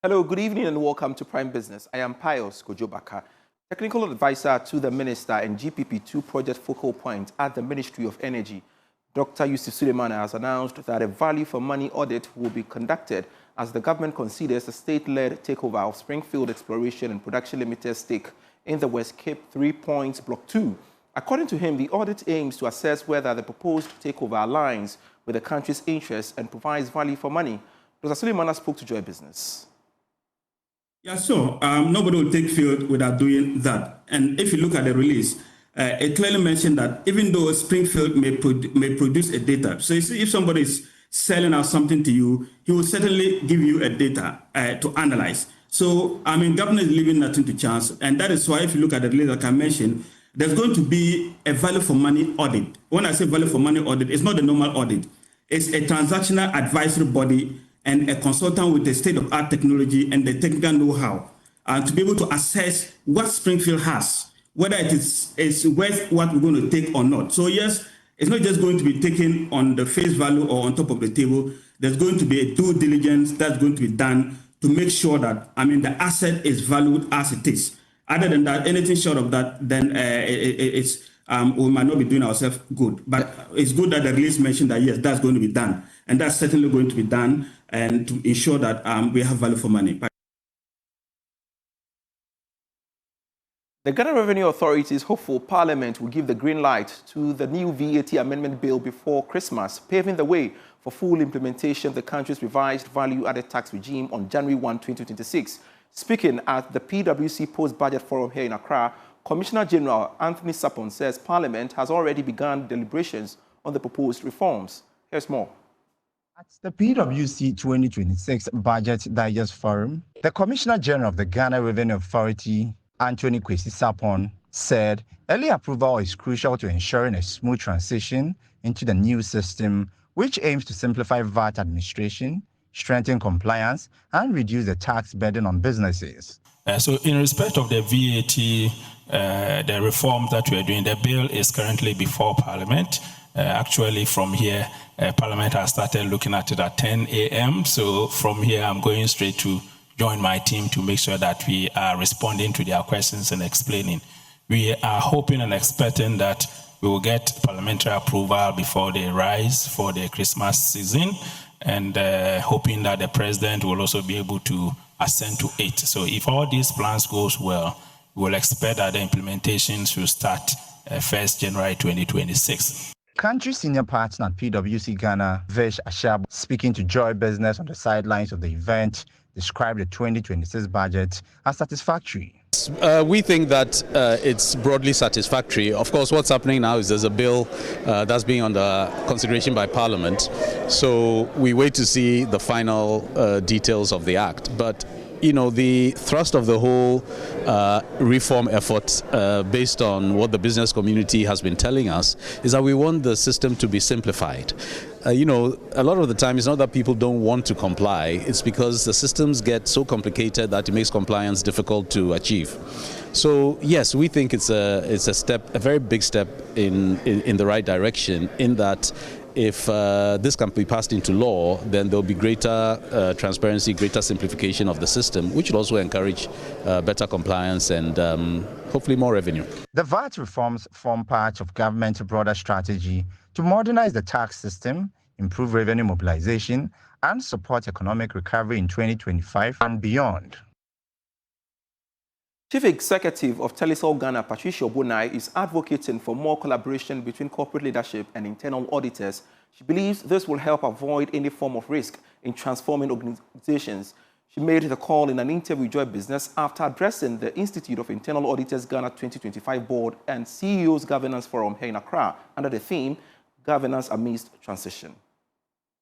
Hello, good evening and welcome to Prime Business. I am Pius Kojobaka, Technical Advisor to the Minister and GPP2 Project Focal Point at the Ministry of Energy. Dr. Yusuf Suleiman has announced that a value for money audit will be conducted as the government considers a state-led takeover of Springfield Exploration and Production Limited's stake in the West Cape 3 Points Block 2. According to him, the audit aims to assess whether the proposed takeover aligns with the country's interests and provides value for money. Dr. Suleiman spoke to Joy Business. Yeah, so nobody will take field without doing that. And if you look at the release, it clearly mentioned that even though Springfield may produce a data, so you see, if somebody is selling out something to you, he will certainly give you a data to analyze. So, I mean, government is leaving nothing to chance. And that is why if you look at the release, like I mentioned, there's going to be a value for money audit. When I say value for money audit, it's not the normal audit. It's a transactional advisory body and a consultant with the state-of-art technology and the technical know-how to be able to assess what Springfield has, whether it is worth what we're going to take or not. So yes, it's not just going to be taken on the face value or on top of the table. There's going to be a due diligence that's going to be done to make sure that, I mean, the asset is valued as it is. Other than that, anything short of that, then we might not be doing ourselves good. But it's good that the release mentioned that, yes, that's going to be done. And that's certainly going to be done and to ensure that we have value for money. The Ghana Revenue Authority is hopeful Parliament will give the green light to the new VAT amendment bill before Christmas, paving the way for full implementation of the country's revised value-added tax regime on January 1, 2026. Speaking at the PwC Post-Budget Forum here in Accra, Commissioner General Anthony Sapon says Parliament has already begun deliberations on the proposed reforms. Here's more. At the PwC 2026 Budget Digest Forum, the Commissioner General of the Ghana Revenue Authority, Anthony Kwesi Sapon, said early approval is crucial to ensuring a smooth transition into the new system, which aims to simplify VAT administration, strengthen compliance, and reduce the tax burden on businesses. So in respect of the VAT, the reform that we are doing, the bill is currently before Parliament. Actually, from here, Parliament has started looking at it at 10 a.m. So from here, I'm going straight to join my team to make sure that we are responding to their questions and explaining. We are hoping and expecting that we will get parliamentary approval before they rise for the Christmas season, and hoping that the President will also be able to assent to it. So if all these plans goes well, we will expect that the implementation should start 1st January 2026. Country senior partner at PwC Ghana, Vish Ashab, speaking to Joy Business on the sidelines of the event, described the 2026 budget as satisfactory. We think that it's broadly satisfactory. Of course, what's happening now is there's a bill that's being under consideration by Parliament. So we wait to see the final details of the act. But you know, the thrust of the whole reform effort, based on what the business community has been telling us, is that we want the system to be simplified. You know, a lot of the time it's not that people don't want to comply, it's because the systems get so complicated that it makes compliance difficult to achieve. So yes, we think it's a step, a very big step in the right direction, in that if this can be passed into law, then there'll be greater transparency, greater simplification of the system, which will also encourage better compliance and hopefully more revenue. The VAT reforms form part of government's broader strategy to modernize the tax system, improve revenue mobilization, and support economic recovery in 2025 and beyond. Chief Executive of Telecel Ghana, Patricia Obunai, is advocating for more collaboration between corporate leadership and internal auditors. She believes this will help avoid any form of risk in transforming organizations. She made the call in an interview with Joy Business after addressing the Institute of Internal Auditors Ghana 2025 Board and CEO's Governance Forum here in Accra under the theme, Governance Amidst Transition.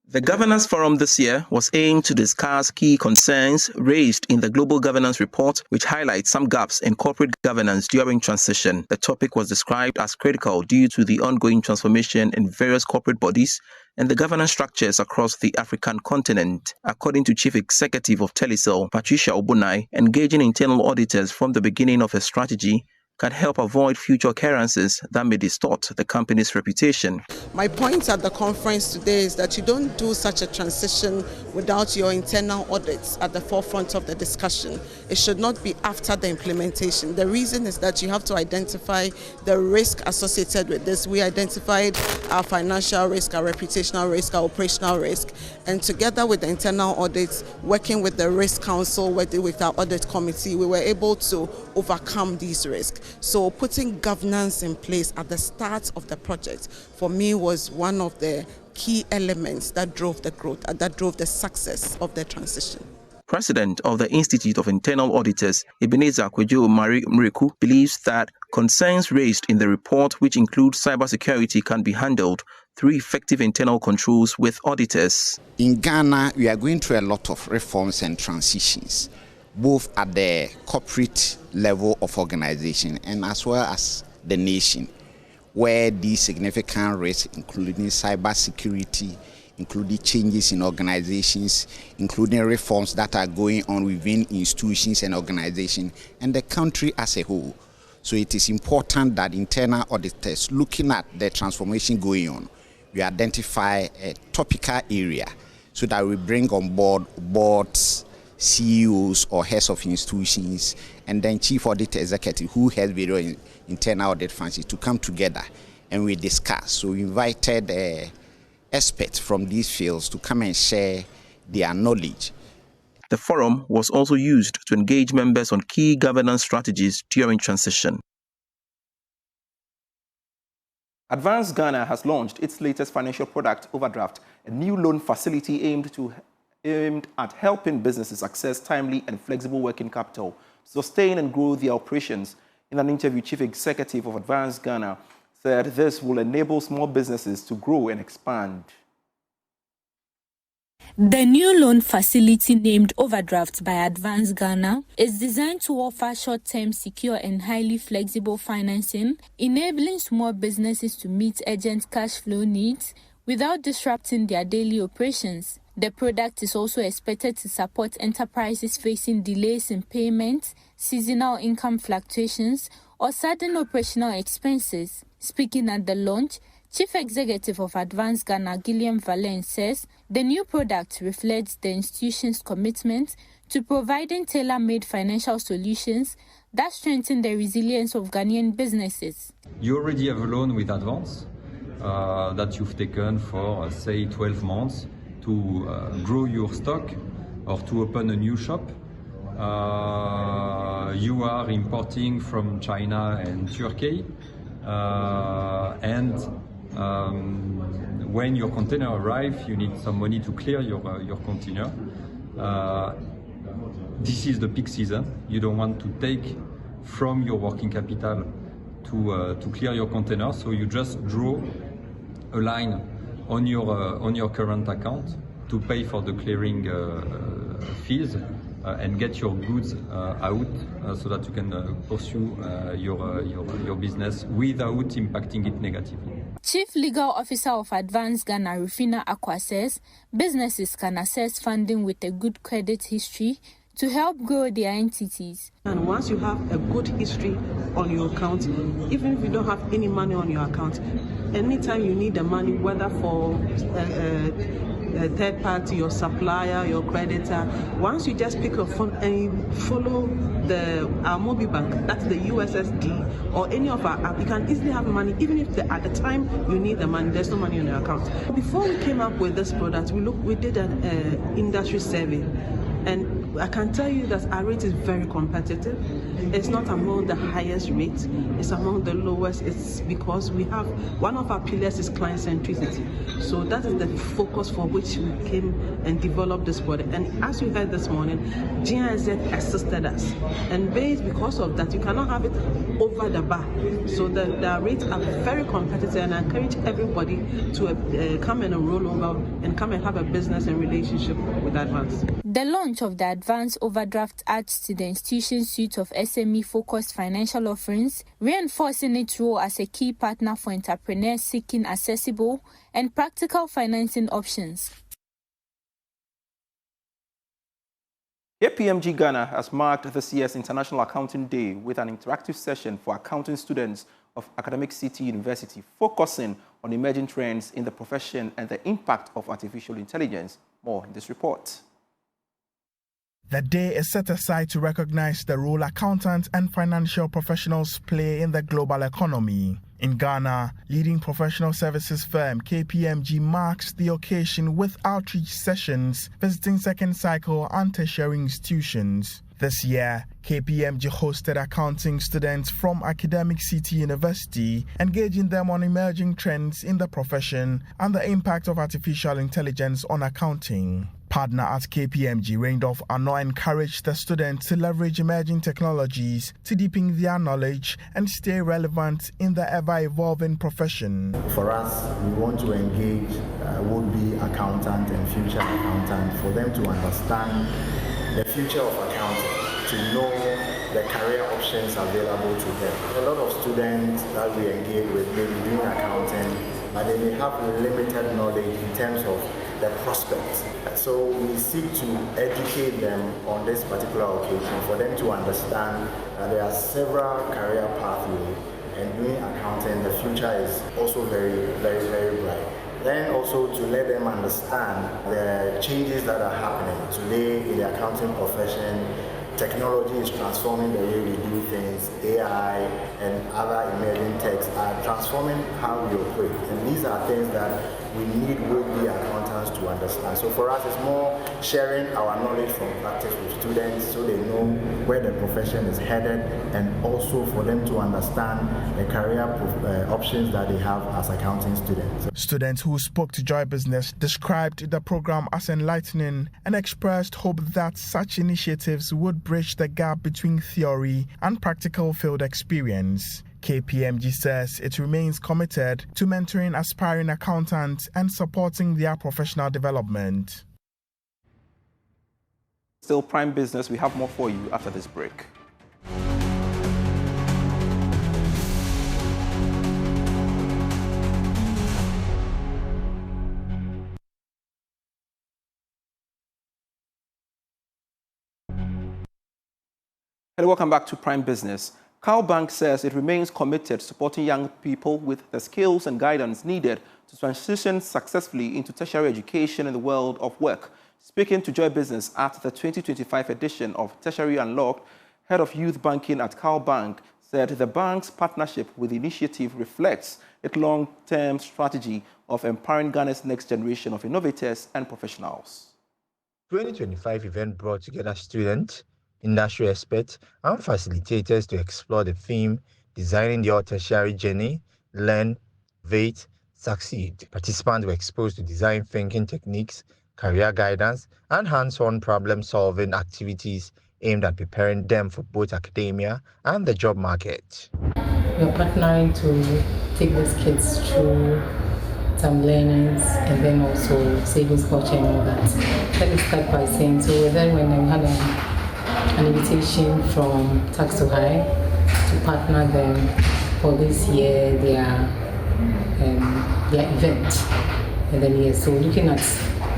The Governance Forum this year was aimed to discuss key concerns raised in the Global Governance Report, which highlights some gaps in corporate governance during transition. The topic was described as critical due to the ongoing transformation in various corporate bodies and the governance structures across the African continent. According to Chief Executive of Telecel, Patricia Obunai, engaging internal auditors from the beginning of a strategy can help avoid future occurrences that may distort the company's reputation. My point at the conference today is that you don't do such a transition without your internal audits at the forefront of the discussion. It should not be after the implementation. The reason is that you have to identify the risk associated with this. We identified our financial risk, our reputational risk, our operational risk, and together with the internal audits, working with the Risk Council, working with our audit committee, we were able to overcome these risks. So putting governance in place at the start of the project, for me, was one of the key elements that drove the growth, that drove the success of the transition. President of the Institute of Internal Auditors, Ebenezer Kwejo Mriku, believes that concerns raised in the report, which include cybersecurity, can be handled through effective internal controls with auditors. In Ghana, we are going through a lot of reforms and transitions, both at the corporate level of organization and as well as the nation, where these significant risks, including cybersecurity, including changes in organizations, including reforms that are going on within institutions and organizations, and the country as a whole. So it is important that internal auditors, looking at the transformation going on, we identify a topical area so that we bring on board boards, CEOs or heads of institutions, and then chief audit executive who has various internal audit functions to come together and we discuss. So we invited experts from these fields to come and share their knowledge. The forum was also used to engage members on key governance strategies during transition. Advans Ghana has launched its latest financial product, Overdraft, a new loan facility aimed at helping businesses access timely and flexible working capital, sustain and grow their operations. In an interview, Chief Executive of Advans Ghana said this will enable small businesses to grow and expand. The new loan facility, named Overdraft by Advans Ghana, is designed to offer short-term, secure and highly flexible financing, enabling small businesses to meet urgent cash flow needs without disrupting their daily operations. The product is also expected to support enterprises facing delays in payments, seasonal income fluctuations, or sudden operational expenses. Speaking at the launch, Chief Executive of Advans Ghana, Gillian Valens, says the new product reflects the institution's commitment to providing tailor-made financial solutions that strengthen the resilience of Ghanaian businesses. You already have a loan with Advans that you've taken for, say, 12 months to grow your stock or to open a new shop. You are importing from China and Turkey, when your container arrives, you need some money to clear your container. This is the peak season. You don't want to take from your working capital to clear your container, so you just draw a line on your current account to pay for the clearing fees and get your goods out so that you can pursue your business without impacting it negatively. Chief Legal Officer of Advans Ghana, Rufina Akwa, says businesses can access funding with a good credit history to help grow their entities. And once you have a good history on your account, even if you don't have any money on your account, anytime you need the money, whether for a third party, your supplier, your creditor, once you just pick a phone and you follow our mobile bank, that's the USSD, or any of our app, you can easily have money, even if at the time you need the money, there's no money on your account. Before we came up with this product, we did an industry survey, and I can tell you that our rate is very competitive. It's not among the highest rates, it's among the lowest. It's because we have, one of our pillars is client centricity. So that is the focus for which we came and developed this product. And as we heard this morning, GIZ assisted us. And because of that, you cannot have it over the bar. So the rates are very competitive, and I encourage everybody to come and roll over and come and have a business and relationship with Advans. The launch of the Advans Overdraft adds to the institution's suite of SME-focused financial offerings, reinforcing its role as a key partner for entrepreneurs seeking accessible and practical financing options. KPMG Ghana has marked this year's International Accounting Day with an interactive session for accounting students of Academic City University, focusing on emerging trends in the profession and the impact of artificial intelligence. More in this report. The day is set aside to recognize the role accountants and financial professionals play in the global economy. In Ghana, leading professional services firm KPMG marks the occasion with outreach sessions visiting second cycle and tertiary institutions. This year, KPMG hosted accounting students from Academic City University, engaging them on emerging trends in the profession and the impact of artificial intelligence on accounting. Partner at KPMG, Randolph Ano, encouraged the students to leverage emerging technologies to deepen their knowledge and stay relevant in the ever-evolving profession. For us, we want to engage would-be accountant and future accountant for them to understand the future of accounting, to know the career options available to them. A lot of students that we engage with may be doing accounting, but they may have limited knowledge in terms of the prospects. So we seek to educate them on this particular occasion for them to understand that there are several career pathways, and doing accounting, the future is also very, very, very bright. Then also to let them understand the changes that are happening today in the accounting profession. Technology is transforming the way we do things. AI and other emerging techs are transforming how we operate. And these are things that we need would-be accountants to understand. So for us, it's more sharing our knowledge from practice with students so they know where the profession is headed, and also for them to understand the career options that they have as accounting students. Students who spoke to Joy Business described the program as enlightening and expressed hope that such initiatives would bridge the gap between theory and practical field experience. KPMG says it remains committed to mentoring aspiring accountants and supporting their professional development. Still Prime Business, we have more for you after this break. Hello, welcome back to Prime Business. Bank says it remains committed to supporting young people with the skills and guidance needed to transition successfully into tertiary education in the world of work. Speaking to Joy Business at the 2025 edition of Tertiary Unlocked, Head of Youth Banking at Bank said the bank's partnership with the initiative reflects its long-term strategy of empowering Ghana's next generation of innovators and professionals. 2025 event brought together students, industry experts, and facilitators to explore the theme, designing your tertiary journey, learn, innovate, succeed. Participants were exposed to design thinking techniques, career guidance, and hands-on problem-solving activities aimed at preparing them for both academia and the job market. We are partnering to take these kids through some learnings and then also savings culture and all that. Let me start by saying, so then when we had an invitation from Tax to High to partner them for this year, their event. And then so looking at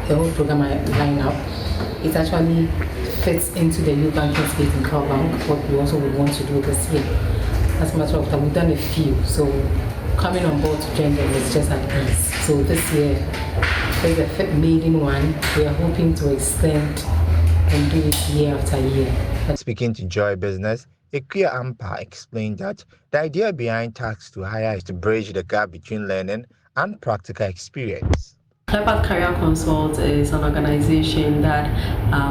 the whole program lineup, it actually fits into the youth banking space in Bank, what we also would want to do this year. As a matter of time, we've done a few, so coming on board to join them is just at ease. So this year is the fifth maiden one. We are hoping to extend and do it year after year. Speaking to Joy Business, Ikuya Ampa explained that the idea behind Tax to Hire is to bridge the gap between learning and practical experience. Clever Career Consult is an organization that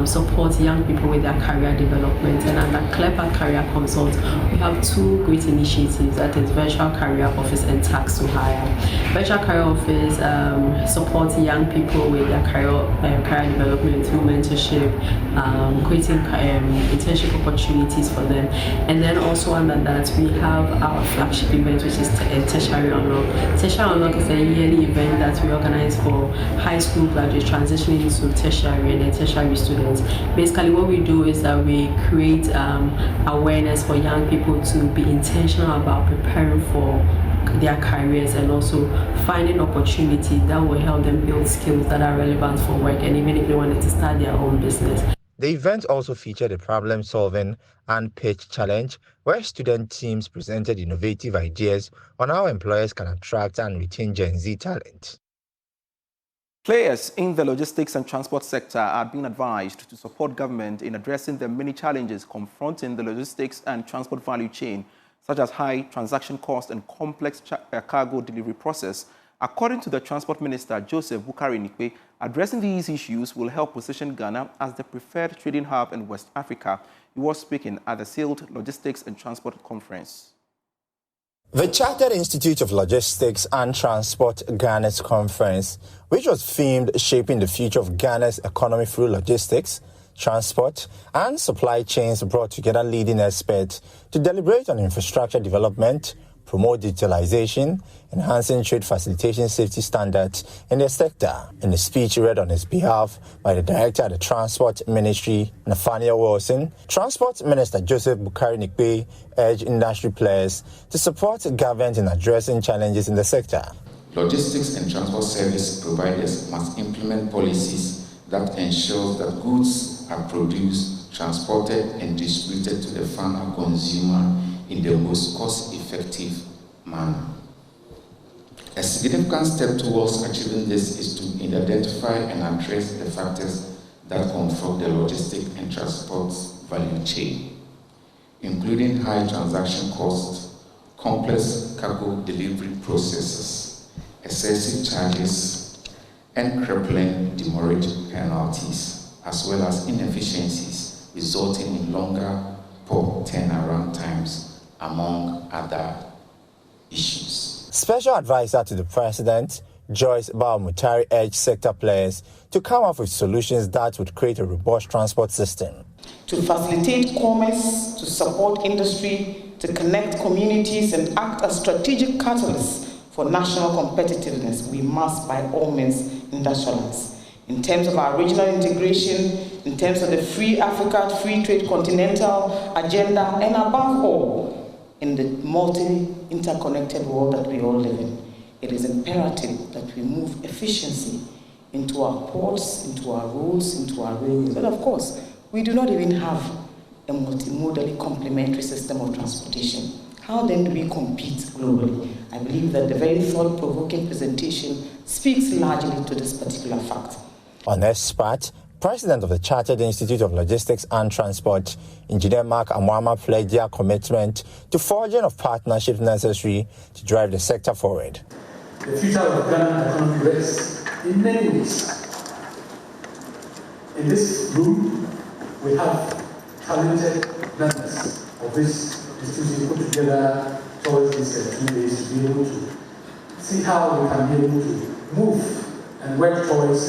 supports young people with their career development, and under Clever Career Consult we have two great initiatives, that is Virtual Career Office and Tax to Hire. Virtual Career Office supports young people with their career development through mentorship, creating internship opportunities for them, and then also under that we have our flagship event, which is Tertiary Unlock. Tertiary Unlock is a yearly event that we organize for high school graduates transitioning into tertiary and then tertiary students. Basically what we do is that we create awareness for young people to be intentional about preparing for their careers and also finding opportunities that will help them build skills that are relevant for work, and even if they wanted to start their own business. The event also featured a problem-solving and pitch challenge where student teams presented innovative ideas on how employers can attract and retain Gen Z talent. Players in the logistics and transport sector are being advised to support government in addressing the many challenges confronting the logistics and transport value chain, such as high transaction costs and complex cargo delivery process. According to the Transport Minister, Joseph Bukari-Nikwe, addressing these issues will help position Ghana as the preferred trading hub in West Africa. He was speaking at the SILT Logistics and Transport Conference. The Chartered Institute of Logistics and Transport Ghana's conference, which was themed Shaping the Future of Ghana's Economy Through Logistics, Transport and Supply Chains, brought together leading experts to deliberate on infrastructure development, promote digitalization, enhancing trade facilitation safety standards in the sector. In a speech read on his behalf by the Director of the Transport Ministry, Nathaniel Wilson, Transport Minister Joseph Bukari-Nikwe urged industry players to support government in addressing challenges in the sector. Logistics and transport service providers must implement policies that ensure that goods are produced, transported and distributed to the final consumer in the most cost-effective manner. A significant step towards achieving this is to identify and address the factors that confront the logistics and transport value chain, including high transaction costs, complex cargo delivery processes, excessive charges, and crippling demurrage penalties, as well as inefficiencies resulting in longer port turnaround times, among other issues. Special advisor to the President, Joyce Bawumutari, urged sector players to come up with solutions that would create a robust transport system. To facilitate commerce, to support industry, to connect communities and act as strategic catalysts for national competitiveness, we must by all means industrialize. In terms of our regional integration, in terms of the Free Africa, Free Trade Continental agenda, and above all, in the multi-interconnected world that we all live in, it is imperative that we move efficiency into our ports, into our roads, into our railways. And of course, we do not even have a multimodally complementary system of transportation. How then do we compete globally? I believe that the very thought-provoking presentation speaks largely to this particular fact. On this part, President of the Chartered Institute of Logistics and Transport, Engineer Mark Amwama, pledged their commitment to forging of partnerships necessary to drive the sector forward. The future of Ghana economy rests in many ways. In this room, we have talented members of this institute put together towards these 2 days to be able to see how we can be able to move and work towards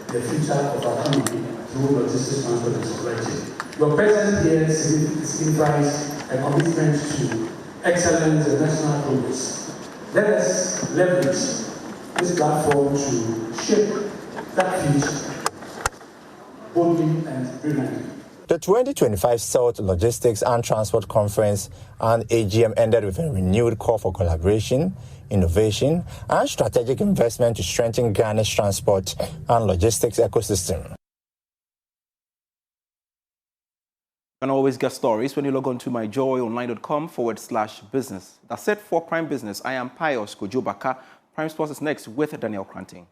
the future of our economy through logistics, transport, and supply chain. Your presence here signifies a commitment to excellence and national progress. Let us leverage this platform to shape that future boldly and brilliantly. The 2025 South Logistics and Transport Conference and AGM ended with a renewed call for collaboration, innovation, and strategic investment to strengthen Ghana's transport and logistics ecosystem. You can always get stories when you log on to myjoyonline.com/business. That's it for Prime Business. I am Pius Kojobaka. Prime Sports is next with Daniel Cranting.